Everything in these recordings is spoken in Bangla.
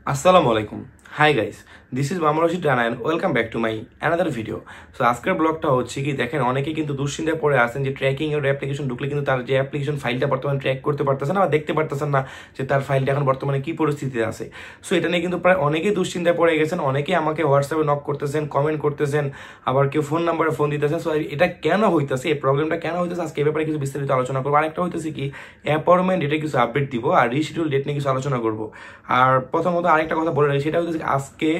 আসসালামু আলাইকুম। Hi guys, this is Mamun Rashid Rana and welcome back to my another video. So আজকের ব্লগটা হচ্ছে কি, দেখেন অনেকে কিন্তু দুশ্চিন্তায় পড়ে আছেন যে ট্র্যাকিং এর অ্যাপ্লিকেশন ঢুকলে কিন্তু তার যে অ্যাপ্লিকেশন ফাইলটা বর্তমানে ট্র্যাক করতে পারতেছেন না বা দেখতে পারতেছেন না যে তার ফাইলটা এখন বর্তমানে কি পরিস্থিতিতে আছে। সো এটা নিয়ে কিন্তু প্রায় অনেকেই দুশ্চিন্তায় পড়ে গেছেন, অনেকেই আমাকে হোয়াটসঅ্যাপে নক করতেছেন, কমেন্ট করতেছেন, আবার কেউ ফোন নাম্বারে ফোন দিতেছেন। সো এটা কেন হইতেছে, এই প্রবলেমটা কেন হইতেছে, আজকে এই ব্যাপারে কিছু বিস্তারিত আলোচনা করবো। আরেকটা হইতেছে কি, অ্যাপয়েন্টমেন্ট ডেটে কিছু আপডেট দিব আর রিশিডিউল ডেট নিয়ে কিছু আলোচনা করবো। আর প্রথমত আরেকটা কথা বলে রাখি, সেটা হচ্ছে আজকে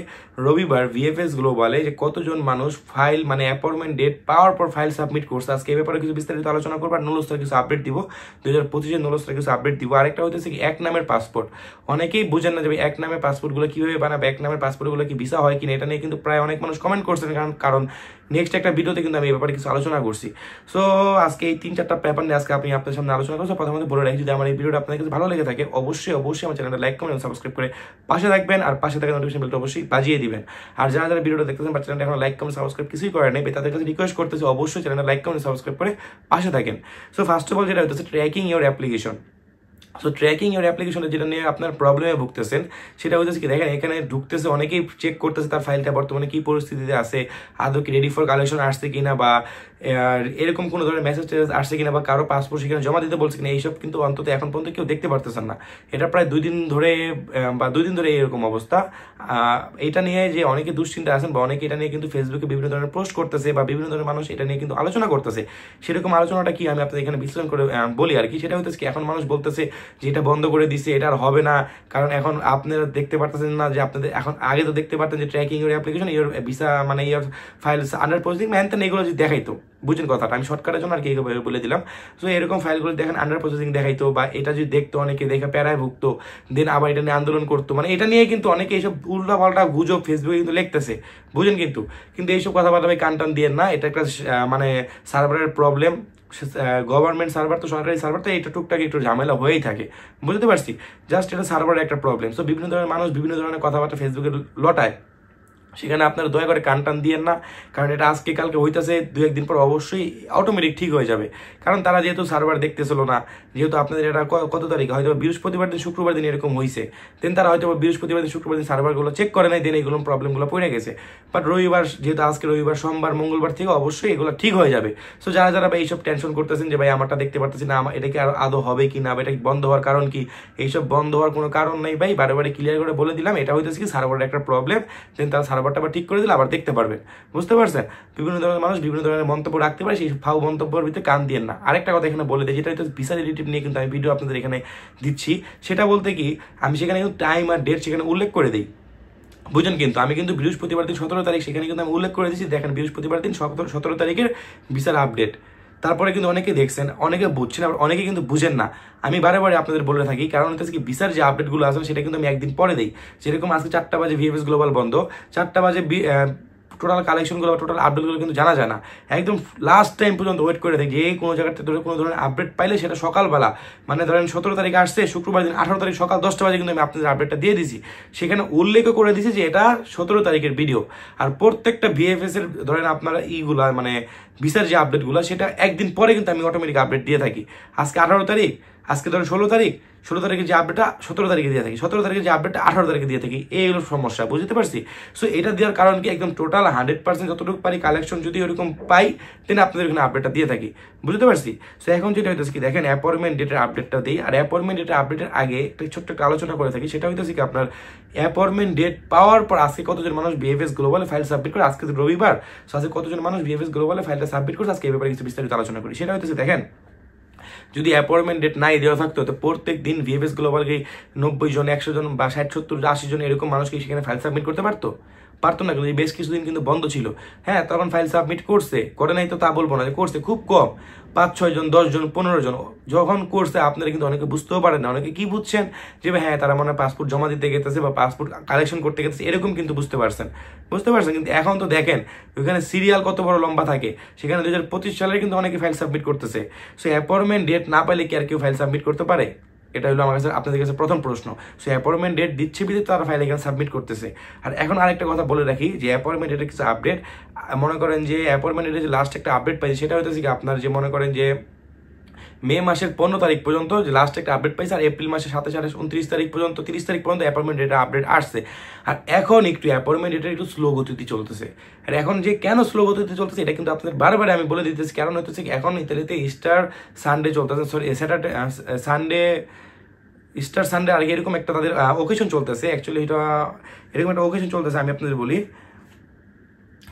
রবিবার ভিএফএস গ্লোবালে যে কতজন মানুষ ফাইল মানে অ্যাপয়েন্টমেন্ট ডেট পাওয়ার পর ফাইল সাবমিট করছে, আজকে এই ব্যাপারে কিছু বিস্তারিত আলোচনা করবো। আর নুলস্তরে কিছু আপডেট দিব, 2025-এর নুলস্তরে কিছু আপডেট দিব। আরেকটা হচ্ছে কি, এক নামের পাসপোর্ট। অনেকেই বুঝেন না যে এক নামের পাসপোর্টগুলো কিভাবে বানাবে, এক নামের পাসপোর্টগুলো কি ভিসা হয় কিনা, এটা নিয়ে কিন্তু প্রায় অনেক মানুষ কমেন্ট করছেন। কারণ নেক্সট একটা ভিডিওতে কিন্তু আমি এই ব্যাপারে কিছু আলোচনা করছি। সো আজকে এই 3-4টা পেপার নিয়ে আজকে আমি আপনাদের সামনে আলোচনা করছি। প্রথমত বলে রাখি, যদি আমার এই ভিডিওটা আপনাদের কাছে ভালো লেগে থাকে অবশ্যই আমার চ্যানেলটা লাইক কমেন্ট সাবস্ক্রাইব করে পাশে থাকবেন, আর পাশে থাকা নোটিফিকেশন বেলটা অবশ্যই বাজিয়ে দিবেন। আর যারা যারা ভিডিওটা দেখতেছেন বা চ্যানেলটা এখন লাইক কমেন্ট সাবস্ক্রাইব কিছুই করে নেই, তাদের কাছে রিকোয়েস্ট করতেছি অবশ্যই চ্যানেলটা লাইক কমেন্ট সাবস্ক্রাইব করে পাশে থাকেন। সো ফার্স্ট অফ অল যেটা হচ্ছে tracking your application. So tracking এর অ্যাপ্লিকেশনটা যেটা নিয়ে আপনার প্রবলেমে ভুগতেছেন, সেটা হচ্ছে কি, দেখেন এখানে ঢুকতেছে, অনেকেই চেক করতেছে তার ফাইলটা বর্তমানে কি পরিস্থিতিতে আছে, আদৌ কি রেডি ফর কালেকশন আসছে কিনা, বা এরকম কোনো ধরনের মেসেজ আসছে কিনা, বা কারো পাসপোর্ট সেখানে জমা দিতে বলছে কিনা, এইসব কিন্তু অন্তত এখন পর্যন্ত কেউ দেখতে পারতেছেন না। এটা প্রায় 2 দিন ধরে বা 2 দিন ধরে এরকম অবস্থা। এটা নিয়ে যে অনেকে দুশ্চিন্তা আছেন বা অনেকে এটা নিয়ে কিন্তু ফেসবুকে বিভিন্ন ধরনের পোস্ট করতেছে বা বিভিন্ন ধরনের মানুষ এটা নিয়ে কিন্তু আলোচনা করতেছে। সেরকম আলোচনাটা কি আমি আপনাদের এখানে বিশ্লেষণ করে বলি আর কি। সেটা হচ্ছে কি, এখন মানুষ বলতেছে যে এটা বন্ধ করে দিছে, এটা আর হবে না, কারণ এখন আপনারা দেখতে পারতেছেন না যে আপনাদের এখন, আগে তো দেখতে পারতেন যে ট্র্যাকিং এর অ্যাপ্লিকেশন, ইওর ভিসা মানে your files under processing man, এগুলো যদি দেখাইতো, বুঝেন কথাটা, আমি শর্টকাটের জন্য আর কি বলে দিলাম। সো এরকম ফাইলগুলো দেখেন আন্ডার প্রসেসিং দেখাইতো, বা এটা যদি দেখতো অনেকে দেখে প্যারায় ভুগতো, দেন আবার এটা নিয়ে আন্দোলন করতো। মানে এটা নিয়ে কিন্তু অনেকে এইসব উল্টা পাল্টা গুজব ফেসবুকে কিন্তু লিখতেছে, বুঝেন। কিন্তু এইসব কথাবার্তা কান টান দিয়ে না, এটা একটা মানে সার্ভারের প্রবলেম। গভর্নমেন্ট সার্ভার তো, সরকারি সার্ভার তো, এটা টুকটাক একটু ঝামেলা হয়েই থাকে, বুঝতে পারছি। জাস্ট এটা সার্ভারের একটা প্রবলেম। সো বিভিন্ন ধরনের মানুষ বিভিন্ন ধরনের কথাবার্তা ফেসবুকে লটায়, সেখানে আপনারা দয়া করে কান টান দিয়েন না। কারণ এটা আজকে কালকে হইতেছে, 2-1 দিন পর অবশ্যই অটোমেটিক ঠিক হয়ে যাবে। কারণ তারা যেহেতু সার্ভার দেখতেছিল না, যেহেতু আপনাদের এটা কত তারিখ, হয়তো বৃহস্পতিবার দিন শুক্রবার দিন এরকম হয়েছে, দেন তারা হয়তো বৃহস্পতিবার দিন শুক্রবার দিন সার্ভারগুলো চেক করে নাই, দেন এইগুলো প্রবলেমগুলো পড়ে গেছে। বাট রবিবার, যেহেতু আজকে রবিবার, সোমবার, মঙ্গলবার থেকে অবশ্যই এগুলো ঠিক হয়ে যাবে। সো যারা যারা ভাই এইসব টেনশন করতেছেন যে ভাই আমারটা দেখতে পারতেছি না, আমার এটা কি আর আদৌ হবে কি না, এটা কি বন্ধ হওয়ার কারণ কি, এইসব বন্ধ হওয়ার কোনো কারণ নেই ভাই, বারে বারে ক্লিয়ার করে বলে দিলাম। এটা হইতেছে কি, সার্ভারের একটা প্রবলেম, দেন তারা সার্ভারটা আবার ঠিক করে দিলে আবার দেখতে পারবেন, বুঝতে পারছেন। বিভিন্ন ধরনের মানুষ বিভিন্ন ধরনের মন্তব্য রাখতে পারে, সেই ফাউ মন্তব্যের ভিতরে কান দিয়েন না। আরেকটা কথা এখানে বলে দিই, যেটা হয়তো ভিসা রিলেটিভ নিয়ে কিন্তু আমি ভিডিও আপনাদের এখানে দিচ্ছি। সেটা বলতে কি, আমি সেখানে কিন্তু টাইম আর ডেট সেখানে উল্লেখ করে দিই, বুঝেন। কিন্তু আমি কিন্তু বৃহস্পতিবার দিন 17 তারিখ সেখানে কিন্তু আমি উল্লেখ করে দিচ্ছি, দেখেন বৃহস্পতিবার দিন 17 তারিখের ভিসার আপডেট। তারপরে কিন্তু অনেকে দেখছেন, অনেকে বুঝছেন, আবার অনেকে কিন্তু বুঝেন না। আমি বারে বারে আপনাদের বলে থাকি, কারণ হচ্ছে কি, ভিসার যে আপডেটগুলো আছে সেটা কিন্তু আমি একদিন পরে দিই। যেরকম আজকে 4টা বাজে ভিএফএস গ্লোবাল বন্ধ, 4টা বাজে টোটাল কালেকশনগুলো বা টোটাল আপডেটগুলো কিন্তু জানা যায় না। একদম লাস্ট টাইম পর্যন্ত ওয়েট করে দেখি, যে কোনো জায়গাতে ধরে কোনো ধরনের আপডেট পাইলে সেটা সকালবেলা, মানে ধরেন 17 তারিখ আসছে, শুক্রবার দিন 18 তারিখ সকাল 10টা বাজে কিন্তু আমি আপনাদের আপডেটটা দিয়ে দিছি। সেখানে উল্লেখও করে দিছি যে এটা 17 তারিখের ভিডিও। আর প্রত্যেকটা ভিএফএস এর ধরেন আপনারা ইগুলা মানে ভিসার যে আপডেটগুলো, সেটা একদিন পরে কিন্তু আমি অটোমেটিক আপডেট দিয়ে থাকি। আজকে 18 তারিখ, আজকে ধরেন 16 তারিখে যে আপডেটটা 17 তারিখে দিয়ে থাকি, 17 তারিখে যে আপডেটটা 18 তারিখে দিয়ে থাকি, এই হলো সমস্যা, বুঝতে পারছি। সো এটা দেওয়ার কারণ কি, একদম টোটাল 100% যতটুকু পারি কালেকশন যদি ওরকম পাই, দেন আপনাদের এখানে আপডেটটা দিয়ে থাকি, বুঝতে পারছি। সো এখন যেটা হইতেছে কি, দেখেন অ্যাপয়েন্টমেন্ট ডেটের আপডেটটা দিই। আর অ্যাপয়েন্টমেন্ট ডেটের আপডেটের আগে একটা ছোট্ট একটা আলোচনা করে থাকি, সেটা হইতেছে কি, আপনার অ্যাপয়েন্টমেন্ট ডেট পাওয়ার পর আজকে কতজন মানুষ ভিএফএস গ্লোবালে ফাইল সাবমিট করে, আজকে রবিবার। সো আজকে কতজন মানুষ ভিএফএস গ্লোবালে ফাইলটা সাবমিট করছে, আজকে এই ব্যাপারে কিছু বিস্তারিত আলোচনা করি। সেটা হইতেছে, দেখেন যদি অ্যাপয়েন্টমেন্ট ডেট নাই দেওয়া থাকতো, তো প্রত্যেক দিন ভিএফএস গ্লোবালকে 90 জন, 100 জন বা 60, 70, 80 জন এরকম মানুষকে সেখানে ফাইল সাবমিট করতে পারতো না। কিন্তু বেশ কিছুদিন কিন্তু বন্ধ ছিল। হ্যাঁ, তখন ফাইল সাবমিট করে নাই তো তা বলবো না, যে করছে খুব কম, 5-6 জন, 10 জন, 15 জন যখন করছে। আপনারা কিন্তু অনেকে বুঝতেও পারেন না, অনেকে কি বুঝছেন যে হ্যাঁ তারা মনে পাসপোর্ট জমা দিতে গেতেছে বা পাসপোর্ট কালেকশন করতে গেছে, এরকম কিন্তু বুঝতে পারছেন। কিন্তু এখন তো দেখেন ওইখানে সিরিয়াল কত বড় লম্বা থাকে। সেখানে 2025 সালে কিন্তু অনেকে ফাইল সাবমিট করতেছে। সো অ্যাপয়েন্টমেন্ট ডেট না পাইলে কি আর কেউ ফাইল সাবমিট করতে পারে? এটা হলো আমার কাছে আপনাদের কাছে প্রথম প্রশ্ন। সো অ্যাপয়েন্টমেন্ট ডেট দিচ্ছে বিধে তারা ফাইল এখানে সাবমিট করতেছে। আর এখন আরেকটা কথা বলে রাখি, যে অ্যাপয়েন্টমেন্ট ডেটের কিছু আপডেট, মনে করেন যে অ্যাপয়েন্টমেন্ট ডেটে যে লাস্ট একটা আপডেট পাইছে, সেটা হইতেছে কি, আপনার যে মনে করেন যে মে মাসের 15 তারিখ পর্যন্ত যে লাস্ট একটা আপডেট পাইছে, আর এপ্রিল মাসের 27 29 তারিখ পর্যন্ত 30 তারিখ পর্যন্ত অ্যাপয়েন্টমেন্ট ডেটের আপডেট আসছে। আর এখন একটু অ্যাপয়েন্টমেন্ট ডেটের একটু স্লো গতিতে চলতেছে। আর এখন যে কেন স্লো গতিতে চলতেছে এটা কিন্তু আপনাদের বারবার আমি বলে দিতেছি, কারণ হচ্ছে এখন ইতালিতে ইস্টার সানডে চলতেছে, sorry Saturday Sunday, Easter Sunday আর এরকম একটা তাদের ওকেশন চলতেছে। অ্যাকচুয়ালি এটা এরকম একটা ওকেশন চলতেছে, আমি আপনাদের বলি,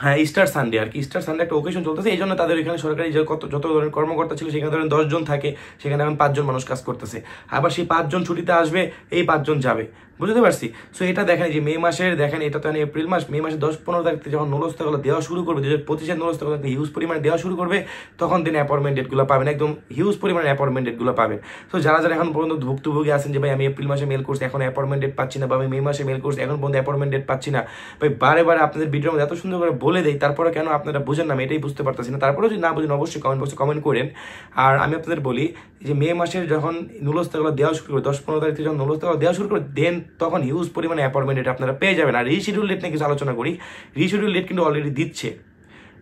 হ্যাঁ ইস্টার সানডে আর কি, ইস্টার সানডে একটা ওকেশন চলতেছে। এই জন্য তাদের এখানে সরকারি যে যত ধরনের কর্মকর্তা ছিল সেখানে ধরেন 10 জন থাকে, সেখানে এখন 5 জন মানুষ কাজ করতেছে। আবার সেই 5 জন ছুটিতে আসবে, এই 5 জন যাবে, বুঝতে পারছি। সো এটা দেখেন যে মে মাসের, দেখেন এটা তো এপ্রিল মাস, মে মাসের 10-15 তারিখ থেকে যখন নুলস্তাগুলো দেওয়া শুরু করবে, 2025-এর নুলস্তাগুলো হিউজ পরিমাণে দেওয়া শুরু করবে, তখন দিন অ্যাপয়েন্টমেন্ট ডেটগুলো পাবেন, একদম হিউজ পরিমাণে অ্যাপয়েন্টমেন্ট ডেটগুলো পাবেন। সো যারা যারা এখন পর্যন্ত ভুক্তভোগী আছেন যে ভাই আমি এপ্রিল মাসে মেল করছি এখন অ্যাপয়েন্টমেন্ট ডেট পাচ্ছি না, বা আমি মে মাসে মেল করছি এখন পর্যন্ত অ্যাপয়েন্টমেন্ট ডেট পাচ্ছি না, ভাই বারে বারে আপনাদের ভিডিওর মধ্যে এত সুন্দর করে বলে দেয়, তারপরে কেন আপনারা বুঝেন না, আমি এটাই বুঝতে পারতেছি না। তারপরেও যদি না বুঝেন অবশ্যই কমেন্ট বক্সে কমেন্ট করেন। আর আমি আপনাদের বলি যে মে মাসের যখন নুলস্তাগুলো দেওয়া শুরু করবে, 10-15 তারিখ থেকে যখন নুলস্তাগুলো দেওয়া শুরু করবে, দেন তখন হিউজ পরিমাণে অ্যাপয়েন্টমেন্ট ডেট আপনারা পেয়ে যাবেন। আর রিশিডিউল ডেট নিয়ে কিছু আলোচনা করি। রিশিডিউল ডেট কিন্তু অলরেডি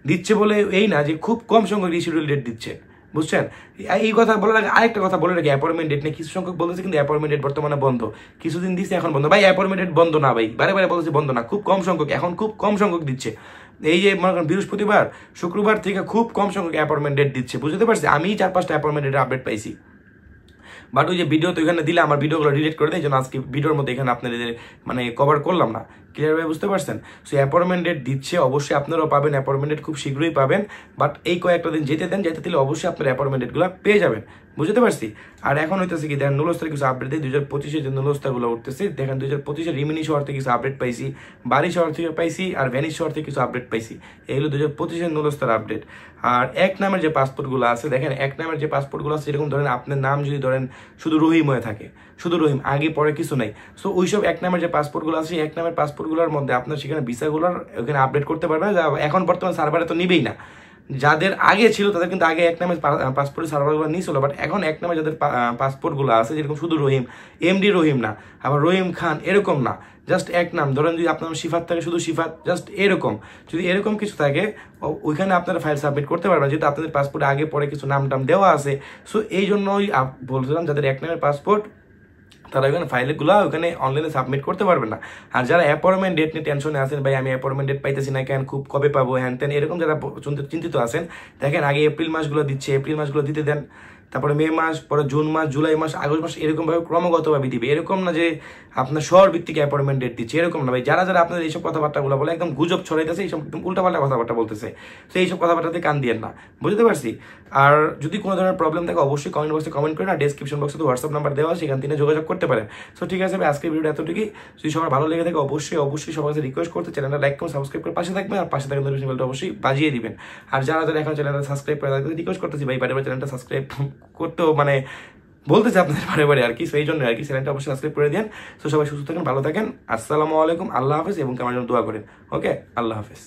দিচ্ছে বলে এই না যে খুব কম সংখ্যক রিশিডিউল ডেট দিচ্ছে, বুঝছেন। এই কথা বলার আগে আরেকটা কথা বলে রাখি, অ্যাপয়েন্টমেন্ট ডেট নিয়ে কিছু সংখ্যক বলতেছে কিন্তু অ্যাপয়েন্টমেন্ট ডেট বর্তমানে বন্ধ, কিছুদিন দিচ্ছে এখন বন্ধ। ভাই অ্যাপয়েন্টমেন্ট ডেট বন্ধ না ভাই, বারে বারে বলতেছে বন্ধ না, খুব কম সংখ্যক, এখন খুব কম সংখ্যক দিচ্ছে। এই যে মনে করেন বৃহস্পতিবার শুক্রবার থেকে খুব কম সংখ্যক অ্যাপয়েন্টমেন্ট ডেট দিচ্ছে, বুঝতে পারছি। আমি 4-5টা অ্যাপয়েন্টমেন্ট ডেটের আপডেট পাইছি, বাট ওই যে ভিডিও তো এখানে দিলে আমার ভিডিওগুলো ডিলিট করে দেয়, এই জন্য আজকে ভিডিওর মধ্যে এখানে আপনাদের মানে কভার করলাম না। ক্লিয়ারভাবে বুঝতে পারছেন। সো অ্যাপয়েন্টমেন্ট ডেট দিচ্ছে, অবশ্যই আপনারাও পাবেন অ্যাপয়েন্টমেন্ট ডেট, খুব শীঘ্রই পাবেন। বাট এই কয়েকটা দিন যেতে দিলে অবশ্যই আপনার অ্যাপয়েন্টমেন্ট ডেটগুলো পেয়ে যাবেন, বুঝতে পারছি। আর এখন হইতেছে কি দেখেন নুলস্তার কিছু আপডেট দেয়, 2025-এর যে নুলস্তাগুলো উঠতেছে দেখেন, 2025-এর রিমিনি শহর থেকে কিছু আপডেট পাইছি, বাড়ি শহর থেকে পাইছি, আর ভ্যানিস শহর থেকে কিছু আপডেট পাইছি। এগুলো 2025-এর নুলস্তার আপডেট। আর এক নামের যে পাসপোর্টগুলো আছে, দেখেন এক নামের যে পাসপোর্টগুলো আছে, যেরকম ধরেন আপনার নাম যদি ধরেন শুধু রহিম হয়ে থাকে, শুধু রহিম, আগে পরে কিছু নাই, সো ওইসব এক নামের যে পাসপোর্টগুলো আছে, এক নামের পাসপোর্টগুলোর মধ্যে আপনার সেখানে ভিসাগুলোর ওখানে আপডেট করতে পারবেন। এখন বর্তমান সার্ভারে তো নিবেই না, যাদের আগে ছিল তাদের কিন্তু আগে এক নামের পাসপোর্টের সার্ভারগুলো নিয়েছিল, বাট এখন এক নামে যাদের পাসপোর্টগুলো আছে, যেরকম শুধু রহিম, এমডি রহিম না, আবার রহিম খান এরকম না, জাস্ট এক নাম, ধরেন যদি আপনার সিফাত থাকে শুধু সিফাত, জাস্ট এরকম, যদি এরকম কিছু থাকে ওইখানে আপনারা ফাইল সাবমিট করতে পারবেন, যেহেতু আপনাদের পাসপোর্টে আগে পরে কিছু নাম টাম দেওয়া আছে। সো এই জন্যই বলছিলাম যাদের এক নামের পাসপোর্ট তারা ওখানে ফাইলগুলো ওখানে অনলাইনে সাবমিট করতে পারবে না। আর যারা অ্যাপয়েন্টমেন্ট ডেট নিয়ে টেনশনে আছেন, ভাই আমি অ্যাপয়েন্টমেন্ট ডেট পাইতেছি না কেন, খুব কবে পাবো, হ্যান তেন এরকম যারা চিন্তিত আছেন, দেখেন আগে এপ্রিল মাসগুলো দিচ্ছে, এপ্রিল মাসগুলো দিতে দেন, তারপরে মে মাস, পরে জুন মাস, জুলাই মাস, আগস্ট মাস, এরকমভাবে ক্রমাগতভাবে দিবে। এরকম না যে আপনার শহর ভিত্তিক অ্যাপয়েন্টমেন্ট ডেট দিচ্ছে, এরকম না ভাই। যারা যারা আপনাদের এইসব কথাবার্তাগুলো বলে একদম গুজব ছড়াইতেছে, এইসব একদম উল্টাপাল্টা কথাবার্তা বলতেছে, তো এইসব কথাবার্তাতে কান দিয়েন না, বুঝতে পারছি। আর যদি কোনো ধরনের প্রবলেম থাকে অবশ্যই কমেন্ট বক্সে কমেন্ট করেন, আর ডেসক্রিপশন বক্সে তো হোয়াটসঅ্যাপ নাম্বার দেওয়া, সেখান থেকে যোগাযোগ করতে পারেন। সো ঠিক আছে ভাই, আজকের ভিডিওটা এতটুকুই। যদি সবার ভালো লেগে থাকে অবশ্যই সবার কাছে রিকোয়েস্ট করতে চ্যানেলটা লাইক করে সাবস্ক্রাইব করে পাশে থাকবেন, আর পাশে থাকা নোটিফিকেশন বেলটা অবশ্যই বাজিয়ে দিবেন। আর যারা যারা এখন চ্যানেলটা সাবস্ক্রাইব করে তাদের রিকোয়েস্ট করতেছি ভাই বারে চ্যানেলটা সাবস্ক্রাইব করতেও মানে বলতেছে আপনাদের বারে আর কি, সেই জন্য আর কি চ্যানেলটা অবশ্যই সাবস্ক্রাইব করে দেন। তো সবাই সুস্থ থাকেন, ভালো থাকেন, আসসালামু আলাইকুম, আল্লাহ হাফেজ, এবং আমার জন্য দোয়া করেন। ওকে, আল্লাহ হাফেজ।